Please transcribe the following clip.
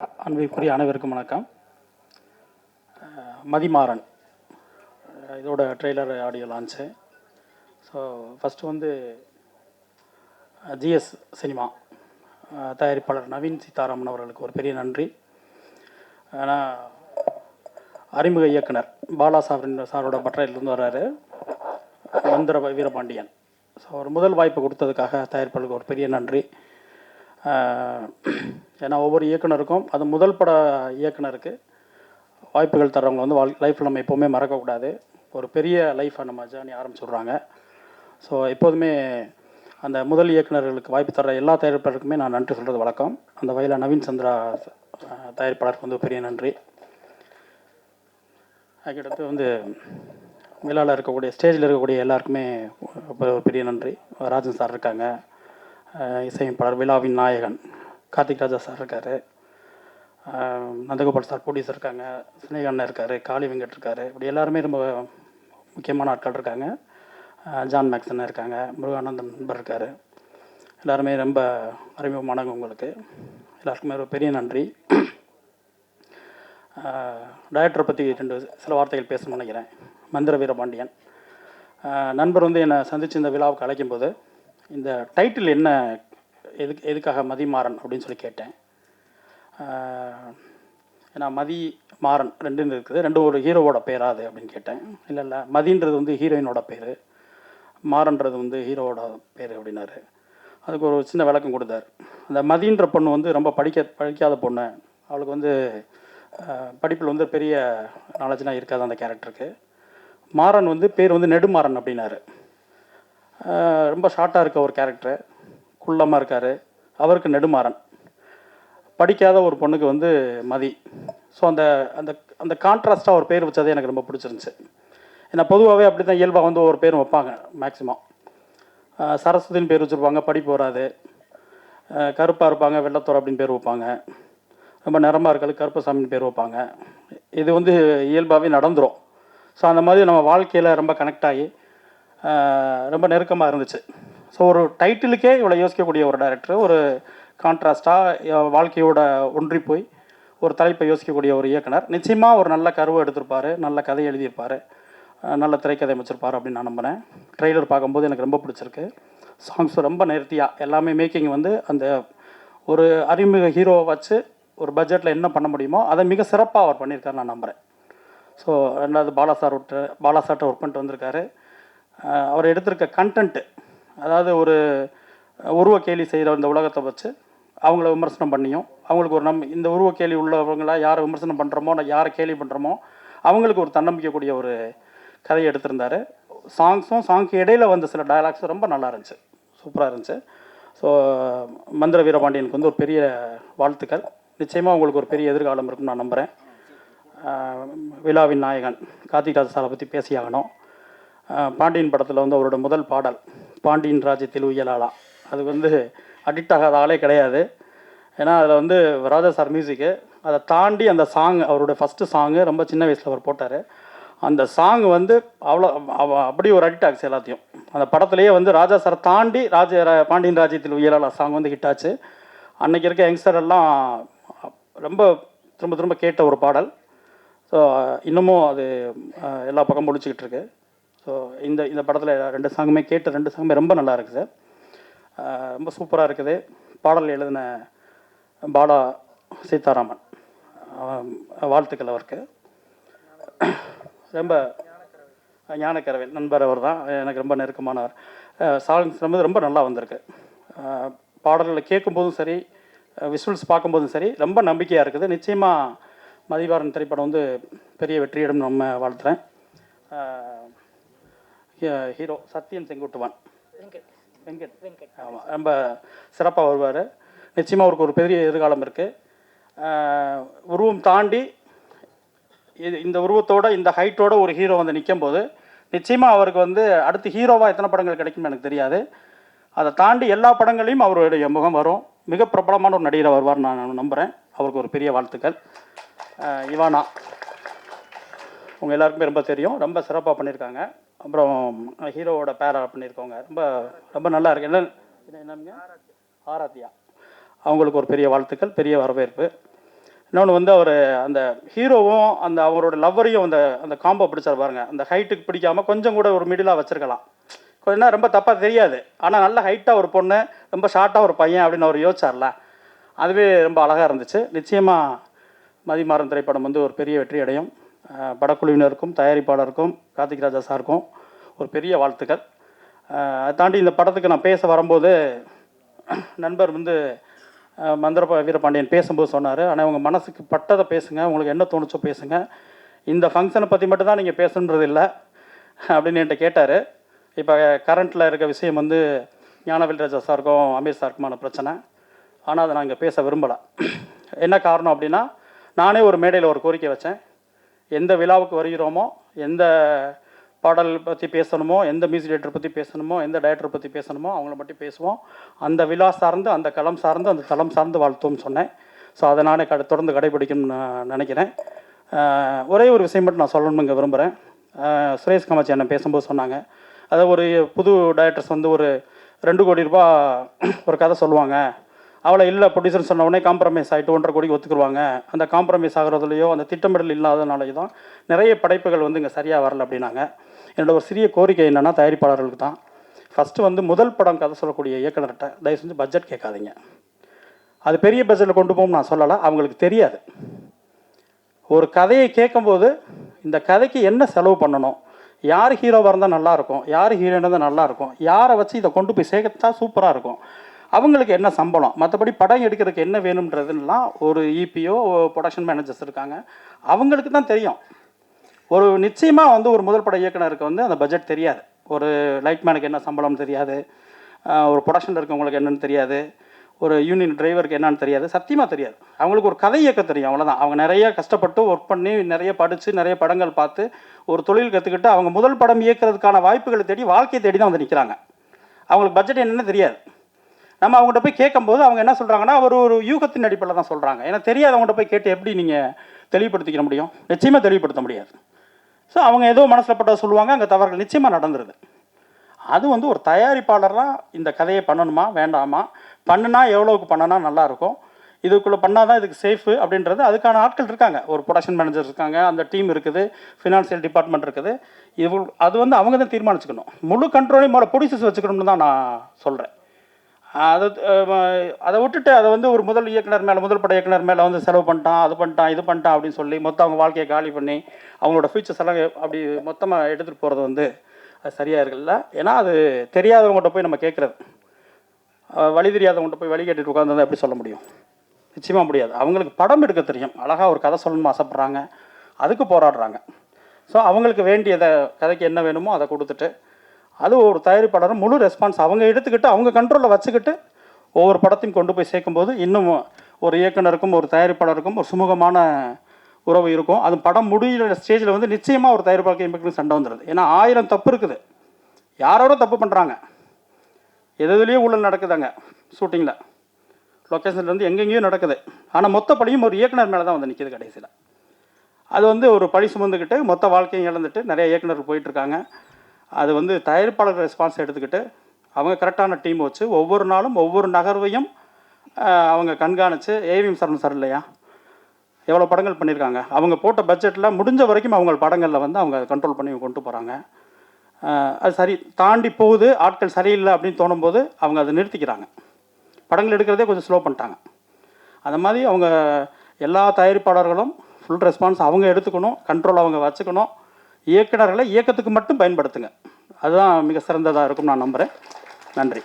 அன்பிற்குரிய அனைவருக்கும் வணக்கம். மதிமாறன் இதோட trailer audio launch. So first வந்து ஜிஎஸ் சினிமா தயாரிப்பாளர் நவீன் சீதாராமன் அவர்களுக்கு ஒரு பெரிய நன்றி. ஆனால் அறிமுக இயக்குனர் பாலா சாரோட பட்டறையிலிருந்து வர்றாரு மந்திர வீரபாண்டியன். ஸோ ஒரு முதல் வாய்ப்பு கொடுத்ததுக்காக தயாரிப்பாளருக்கு ஒரு பெரிய நன்றி. ஏன்னா ஒவ்வொரு இயக்குனருக்கும் அது முதல் பட இயக்குனருக்கு வாய்ப்புகள் தர்றவங்க வந்து லைஃப்பில் நம்ம எப்போவுமே மறக்கக்கூடாது. ஒரு பெரிய லைஃப்பை நம்ம ஜேர்னி ஆரம்பிச்சுடுறாங்க. ஸோ எப்போதுமே அந்த முதல் இயக்குனர்களுக்கு வாய்ப்பு தர்ற எல்லா தயாரிப்பாளருக்குமே நான் நன்றி சொல்கிறது வழக்கம். அந்த வகையில் நவீன் சந்திரா தயாரிப்பாளருக்கு வந்து பெரிய நன்றி. அதுக்கடுத்து வந்து விழாவில் இருக்கக்கூடிய ஸ்டேஜில் இருக்கக்கூடிய எல்லாருக்குமே ஒரு பெரிய நன்றி. ராஜன் சார் இருக்காங்க, இசையமைப்பாளர் விழாவின் நாயகன் கார்த்திக் ராஜா சார் இருக்கார், நந்தகோபால் சார் ப்ரொடியூசர் இருக்காங்க, சினேகண்ணன் இருக்கார், காளி வெங்கட் இருக்கார். இப்படி எல்லாருமே ரொம்ப முக்கியமான ஆட்கள் இருக்காங்க. ஜான் மேக்ஸன் இருக்காங்க, முருகானந்தன் நண்பர் இருக்கார். எல்லாருமே ரொம்ப அறிமுகமானவங்க. உங்களுக்கு எல்லாருக்குமே ஒரு பெரிய நன்றி. டைரக்டரை பற்றி சில வார்த்தைகள் பேசணும்னு நினைக்கிறேன். மந்திர வீரபாண்டியன் நண்பர் வந்து என்னை சந்தித்து இந்த விழாவுக்கு அழைக்கும்போது இந்த டைட்டில் என்ன, எதுக்காக மதிமாறன் அப்படின்னு சொல்லி கேட்டேன். ஏன்னா மதி மாறன் ரெண்டுன்னு இருக்குது, ரெண்டும் ஒரு ஹீரோவோட பேரா அது அப்படின்னு கேட்டேன். இல்லை மதின்றது வந்து ஹீரோயினோட பேர், மாறன்றது வந்து ஹீரோவோட பேர் அப்படின்னாரு. அதுக்கு ஒரு சின்ன விளக்கம் கொடுத்தார். அந்த மதின்ற பொண்ணு வந்து ரொம்ப படிக்காத பொண்ணு. அவளுக்கு வந்து படிப்பில் வந்து பெரிய நாலேஜ்லாம் இருக்காது அந்த கேரக்டருக்கு. மாறன் வந்து பேர் வந்து நெடுமாறன் அப்படின்னாரு. ரொம்ப ஷார்ட்டாக இருக்க ஒரு கேரக்டரு, குள்ளமாக இருக்கார், அவருக்கு நெடுமாறன். படிக்காத ஒரு பொண்ணுக்கு வந்து மதி. ஸோ அந்த அந்த அந்த கான்ட்ராஸ்ட்டாக ஒரு பேர் வச்சதே எனக்கு ரொம்ப பிடிச்சிருந்துச்சு. ஏன்னா பொதுவாகவே அப்படி தான் இயல்பாக வந்து ஒரு பேர் வைப்பாங்க. மேக்ஸிமம் சரஸ்வதின்னு பேர் வச்சுருப்பாங்க, படிப்பு வராது. கருப்பாக இருப்பாங்க, வெள்ளத்தோர் அப்படின்னு பேர் வைப்பாங்க. ரொம்ப நிறமாக இருக்கிறது கருப்பசாமின்னு பேர் வைப்பாங்க. இது வந்து இயல்பாகவே நடந்துடும். ஸோ அந்த மாதிரி நம்ம வாழ்க்கையில் ரொம்ப கனெக்ட் ஆகி ரொம்ப நெருக்கமாக இருந்துச்சு. ஸோ ஒரு டைட்டிலுக்கே இவ்வளோ யோசிக்கக்கூடிய ஒரு டைரக்டர், ஒரு கான்ட்ராஸ்ட்டாக வாழ்க்கையோட ஒன்றி போய் ஒரு தலைப்பை யோசிக்கக்கூடிய ஒரு இயக்குனர். நிச்சயமாக ஒரு நல்ல கருவை எடுத்திருப்பார், நல்ல கதை எழுதியிருப்பார், நல்ல திரைக்கதை அமைச்சிருப்பார் அப்படின்னு நான் நம்பினேன். ட்ரெய்லர் பார்க்கும்போது எனக்கு ரொம்ப பிடிச்சிருக்கு. சாங்ஸ் ரொம்ப நேர்த்தியாக எல்லாமே மேக்கிங் வந்து அந்த ஒரு அறிமுக ஹீரோவை வச்சு ஒரு பட்ஜெட்டில் என்ன பண்ண முடியுமோ அதை மிக சிறப்பாக அவர் பண்ணியிருக்காரு நான் நம்புகிறேன். ஸோ ரெண்டாவது பாலா சார்கிட்ட ஒர்க் பண்ணிட்டு வந்திருக்காரு. அவர் எடுத்திருக்க கண்டென்ட்டு, அதாவது ஒரு உருவ கேலி செய்கிற இந்த உலகத்தை வச்சு அவங்கள விமர்சனம் பண்ணியும், அவங்களுக்கு ஒரு இந்த உருவ கேலி உள்ளவங்களாக யாரை விமர்சனம் பண்ணுறோமோ, யாரை கேலி பண்ணுறோமோ அவங்களுக்கு ஒரு தன்னம்பிக்கக்கூடிய ஒரு கதையை எடுத்திருந்தார். சாங்க்கு இடையில் வந்த சில டயலாக்ஸ் ரொம்ப நல்லா இருந்துச்சு, சூப்பராக இருந்துச்சு. ஸோ மந்திர வீரபாண்டியனுக்கு வந்து ஒரு பெரிய வாழ்த்துக்கள். நிச்சயமாக உங்களுக்கு ஒரு பெரிய எதிர்காலம் இருக்குன்னு நான் நம்புகிறேன். விழாவின் நாயகன் கார்த்திக் ராஜா சாரை பற்றி பேசியாகணும். பாண்டியன் படத்தில் வந்து அவரோட முதல் பாடல் பாண்டியன் ராஜ்யத்தில் உயலாளா, அது வந்து அடிக்ட் ஆகாத ஆளே கிடையாது. ஏன்னா அதில் வந்து ராஜா சார் மியூசிக்கு, அதை தாண்டி அந்த சாங், அவரோட ஃபஸ்ட்டு சாங்கு ரொம்ப சின்ன வயசில் அவர் போட்டார். அந்த சாங் வந்து அவ்வளோ அப்படி ஒரு அடிக்ட் ஆகுச்சு எல்லாத்தையும். அந்த படத்துலேயே வந்து ராஜா சாரை தாண்டி பாண்டியன் ராஜ்யத்தில் உயலாளா சாங் வந்து ஹிட் ஆச்சு. அன்றைக்கி இருக்க யங்ஸ்டர் எல்லாம் ரொம்ப திரும்ப திரும்ப கேட்ட ஒரு பாடல். ஸோ இன்னமும் அது எல்லா பக்கம் முடிச்சுக்கிட்டு இருக்கு. ஸோ இந்த படத்தில் ரெண்டு சாங்குமே ரொம்ப நல்லா இருக்குது சார். ரொம்ப சூப்பராக இருக்குது. பாடல் எழுதின பாலா சீதாராமன், வாழ்த்துக்கள் அவருக்கு. ரொம்ப ஞானக்கரவேல் நண்பர் அவர் தான், எனக்கு ரொம்ப நெருக்கமானவர். சாங்ஸ் ரொம்ப நல்லா வந்திருக்கு. பாடல்களை கேட்கும்போதும் சரி, விஷுவல்ஸ் பார்க்கும்போதும் சரி, ரொம்ப நம்பிக்கையாக இருக்குது. நிச்சயமாக மதிவாரன் திரைப்படம் வந்து பெரிய வெற்றியிடம் நம்ம வாழ்த்துறேன். ஹீரோ சத்யன் செங்குட்டுவன், வெங்கட் ஆமாம், ரொம்ப சிறப்பாக வருவார். நிச்சயமாக அவருக்கு ஒரு பெரிய எதிர்காலம் இருக்குது. உருவம் தாண்டி இந்த உருவத்தோட இந்த ஹைட்டோட ஒரு ஹீரோ வந்து நிற்கும் போது நிச்சயமாக அவருக்கு வந்து அடுத்து ஹீரோவாக எத்தனை படங்கள் கிடைக்கும்னு எனக்கு தெரியாது. அதை தாண்டி எல்லா படங்களையும் அவருடைய முகம் வரும். மிக பிரபலமான ஒரு நடிகரை வருவார் நான் நம்புகிறேன். அவருக்கு ஒரு பெரிய வாழ்த்துக்கள். இவானா உங்கள் எல்லாருக்குமே ரொம்ப தெரியும், ரொம்ப சிறப்பாக பண்ணியிருக்காங்க. அப்புறம் ஹீரோவோட பேரா பண்ணியிருக்கவங்க ரொம்ப ரொம்ப நல்லா இருக்கு. என்னங்க ஆராத்தியா, அவங்களுக்கு ஒரு பெரிய வாழ்த்துக்கள், பெரிய வரவேற்பு. இன்னொன்று வந்து அவர் அந்த ஹீரோவும் அந்த அவரோட லவ்வரையும் அந்த அந்த காம்போ பிடிச்சார் பாருங்க. அந்த ஹைட்டுக்கு பிடிக்காமல் கொஞ்சம் கூட ஒரு மிடிலாக வச்சுருக்கலாம். கொஞ்சம் ரொம்ப தப்பாக தெரியாது. ஆனால் நல்ல ஹைட்டாக ஒரு பொண்ணு, ரொம்ப ஷார்ட்டாக ஒரு பையன் அப்படின்னு அவர் யோசிச்சார்ல, அதுவே ரொம்ப அழகாக இருந்துச்சு. நிச்சயமாக மதிமாறன் திரைப்படம் வந்து ஒரு பெரிய வெற்றி அடையும். படக்குழுவினருக்கும் தயாரிப்பாளருக்கும் கார்த்திக் ராஜா சாருக்கும் ஒரு பெரிய வாழ்த்துக்கள். அதை தாண்டி இந்த படத்துக்கு நான் பேச வரும்போது நண்பர் வந்து மந்திர வீரபாண்டியன் பேசும்போது சொன்னார், ஆனால் உங்கள் மனசுக்கு பட்டதை பேசுங்க, உங்களுக்கு என்ன தோணுச்சோ பேசுங்க, இந்த ஃபங்க்ஷனை பற்றி மட்டும்தான் நீங்கள் பேசணுன்றது இல்லை அப்படின்னு என்கிட்ட கேட்டார். இப்போ கரண்ட்டில் இருக்க விஷயம் வந்து ஞானவேல் ராஜா சாருக்கும் அமீர் சாருக்குமான பிரச்சனை. ஆனால் அதை நான் இங்கே பேச விரும்பலை. என்ன காரணம் அப்படின்னா, நானே ஒரு மேடையில் ஒரு கோரிக்கை வச்சேன். எந்த விழாவுக்கு வருகிறோமோ, எந்த பாடல் பற்றி பேசணுமோ, எந்த மியூசிக் டைரக்டர் பற்றி பேசணுமோ, எந்த டைரக்டர் பற்றி பேசணுமோ அவங்கள மட்டும் பேசுவோம். அந்த விழா சார்ந்து, அந்த களம் சார்ந்து, அந்த தளம் சார்ந்து வாழ்த்துவோம்னு சொன்னேன். ஸோ அதை நானே தொடர்ந்து கடைபிடிக்கணும்னு நான் நினைக்கிறேன். ஒரே ஒரு விஷயம் மட்டும் நான் சொல்லணுங்க விரும்புகிறேன். சுரேஷ் காமாட்சி அண்ணன் பேசும்போது சொன்னாங்க, அதாவது ஒரு புது டைரக்டர்ஸ் வந்து ஒரு 2 கோடி ரூபா ஒரு கதை சொல்லுவாங்க, அவளை இல்லை ப்ரொடியூசர் சொன்ன உடனே காம்ப்ரமைஸ் ஆகிட்டு 1.5 கோடிக்கு ஒத்துக்குருவாங்க. அந்த காம்ப்ரமைஸ் ஆகிறதுலையோ அந்த திட்டமிடல் இல்லாதனாலேயோ தான் நிறைய படைப்புகள் வந்து இங்கே சரியாக வரல அப்படின்னாங்க. என்னோட ஒரு சிறிய கோரிக்கை என்னென்னா, தயாரிப்பாளர்களுக்கு தான் ஃபஸ்ட்டு வந்து முதல் படம் கதை சொல்லக்கூடிய இயக்குனர்கிட்ட தயவு செஞ்சு பட்ஜெட் கேட்காதீங்க. அது பெரிய பட்ஜெட்டில் கொண்டு போகும் நான் சொல்லலை, அவங்களுக்கு தெரியாது. ஒரு கதையை கேட்கும்போது இந்த கதைக்கு என்ன செலவு பண்ணணும், யார் ஹீரோவாக இருந்தால் நல்லாயிருக்கும், யார் ஹீரோயின் இருந்தால் நல்லாயிருக்கும், யாரை வச்சு இதை கொண்டு போய் சேர்க்கத்தா சூப்பராக இருக்கும், அவங்களுக்கு என்ன சம்பளம், மற்றபடி படம் எடுக்கிறதுக்கு என்ன வேணுன்றதுலாம் ஒரு இபிஓ ப்ரொடக்ஷன் மேனேஜர்ஸ் இருக்காங்க, அவங்களுக்கு தான் தெரியும். ஒரு நிச்சயமாக வந்து ஒரு முதல் பட இயக்குனருக்கு வந்து அந்த பட்ஜெட் தெரியாது. ஒரு லைட்மேனுக்கு என்ன சம்பளம் தெரியாது, ஒரு ப்ரொடக்ஷனில் இருக்கவங்களுக்கு என்னென்னு தெரியாது, ஒரு யூனியன் டிரைவருக்கு என்னன்னு தெரியாது, சத்தியமாக தெரியாது. அவங்களுக்கு ஒரு கதை இயக்க தெரியும், அவ்வளோதான். அவங்க நிறைய கஷ்டப்பட்டு ஒர்க் பண்ணி நிறைய படித்து நிறைய படங்கள் பார்த்து ஒரு தொழில் கற்றுக்கிட்டு அவங்க முதல் படம் இயக்கிறதுக்கான வாய்ப்புகளை தேடி வாழ்க்கையை தேடி தான் வந்து நிற்கிறாங்க. அவங்களுக்கு பட்ஜெட் என்னென்னு தெரியாது. நம்ம அவங்கள்ட்ட போய் கேட்கும்போது அவங்க என்ன சொல்கிறாங்கன்னா, ஒரு யூகத்தின் அடிப்படையில் தான் சொல்கிறாங்க. ஏன்னா தெரியாதவங்கள்ட்ட போய் கேட்டு எப்படி நீங்கள் தெளிவுபடுத்திக்க முடியும்? நிச்சயமாக தெளிவுபடுத்த முடியாது. ஸோ அவங்க ஏதோ மனசில் பட்டதை சொல்லுவாங்க, அங்கே தவறுகள் நிச்சயமாக நடந்துருது. அது வந்து ஒரு தயாரிப்பாளர்லாம் இந்த கதையை பண்ணணுமா வேண்டாமா, பண்ணுனா எவ்வளோவுக்கு பண்ணனா நல்லாயிருக்கும், இதுக்குள்ளே பண்ணால் தான் இதுக்கு சேஃபு அப்படின்றது அதுக்கான ஆட்கள் இருக்காங்க. ஒரு ப்ரொடக்ஷன் மேனேஜர் இருக்காங்க, அந்த டீம் இருக்குது, ஃபினான்ஷியல் டிபார்ட்மெண்ட் இருக்குது. அது வந்து அவங்க தான் தீர்மானிச்சுக்கணும். முழு கண்ட்ரோலையும் மேலே ப்ரொடியூசர்ஸ் வச்சுக்கணும்னு தான் நான் சொல்கிறேன். அதை விட்டுட்டு அதை வந்து ஒரு முதல் இயக்குனர் மேலே, முதல் பட இயக்குனர் மேலே வந்து செலவு பண்ணிட்டான், அது பண்ணிட்டான், இது பண்ணிட்டான் அப்படின்னு சொல்லி மொத்தம் அவங்க வாழ்க்கையை காலி பண்ணி அவங்களோட ஃபியூச்சர்ஸ் எல்லாம் அப்படி மொத்தமாக எடுத்துகிட்டு போகிறது வந்து அது சரியாக இருக்குல்ல. ஏன்னா அது தெரியாதவங்கள்ட்ட போய் நம்ம கேட்குறது, வழி தெரியாதவங்கள்ட்ட போய் வழி கேட்டுட்டு உட்காந்து எப்படி சொல்ல முடியும்? நிச்சயமாக முடியாது. அவங்களுக்கு படம் எடுக்க தெரியும், அழகாக ஒரு கதை சொல்லணும்னு ஆசைப்பட்றாங்க, அதுக்கு போராடுறாங்க. ஸோ அவங்களுக்கு வேண்டியதை கதைக்கு என்ன வேணுமோ அதை கொடுத்துட்டு, அது ஒரு தயாரிப்பாளரும் முழு ரெஸ்பான்ஸ் அவங்க எடுத்துக்கிட்டு அவங்க கண்ட்ரோலில் வச்சுக்கிட்டு ஒவ்வொரு படத்தையும் கொண்டு போய் சேர்க்கும்போது இன்னும் ஒரு இயக்குனருக்கும் ஒரு தயாரிப்பாளருக்கும் ஒரு சுமூகமான உறவு இருக்கும். அது படம் முடிகிற ஸ்டேஜில் வந்து நிச்சயமாக ஒரு தயாரிப்பாளருக்கு இயக்குனருக்கு சண்டை வந்துடுது. ஏன்னா 1000 தப்பு இருக்குது, யாரோட தப்பு பண்ணுறாங்க, எதுலேயும் ஊழல் நடக்குதாங்க. ஷூட்டிங்கில் லொக்கேஷன்லேருந்து எங்கெங்கேயும் நடக்குது. ஆனால் மொத்த பழியும் ஒரு இயக்குனர் மேலே தான் வந்து நிற்கிது கடைசியில். அது வந்து ஒரு பழி சுமந்துக்கிட்டு மொத்த வாழ்க்கையும் இழந்துட்டு நிறைய இயக்குனர் போயிட்டுருக்காங்க. அது வந்து தயாரிப்பாளர் ரெஸ்பான்ஸ் எடுத்துக்கிட்டு அவங்க கரெக்டான டீம் வச்சு ஒவ்வொரு நாளும் ஒவ்வொரு நகர்வையும் அவங்க கண்காணித்து, ஏவிஎம் சரண் சார் இல்லையா, எவ்வளோ படங்கள் பண்ணியிருக்காங்க, அவங்க போட்ட பட்ஜெட்டில் முடிஞ்ச வரைக்கும் அவங்க படங்களில் வந்து அவங்க கண்ட்ரோல் பண்ணி கொண்டு போகிறாங்க. அது சரி தாண்டி போகுது, ஆட்கள் சரியில்லை அப்படின்னு தோணும்போது அவங்க அதை நிறுத்திக்கிறாங்க. படங்கள் எடுக்கிறதே கொஞ்சம் ஸ்லோ பண்ணிட்டாங்க. அந்த மாதிரி அவங்க எல்லா தயாரிப்பாளர்களும் ஃபுல் ரெஸ்பான்ஸ் அவங்க எடுத்துக்கணும், கண்ட்ரோல் அவங்க வச்சுக்கணும். இயக்குனர்களை இயக்கத்துக்கு மட்டும் பயன்படுத்துங்க, அதுதான் மிக சிறந்ததாக இருக்கும் நான் நம்புகிறேன். நன்றி.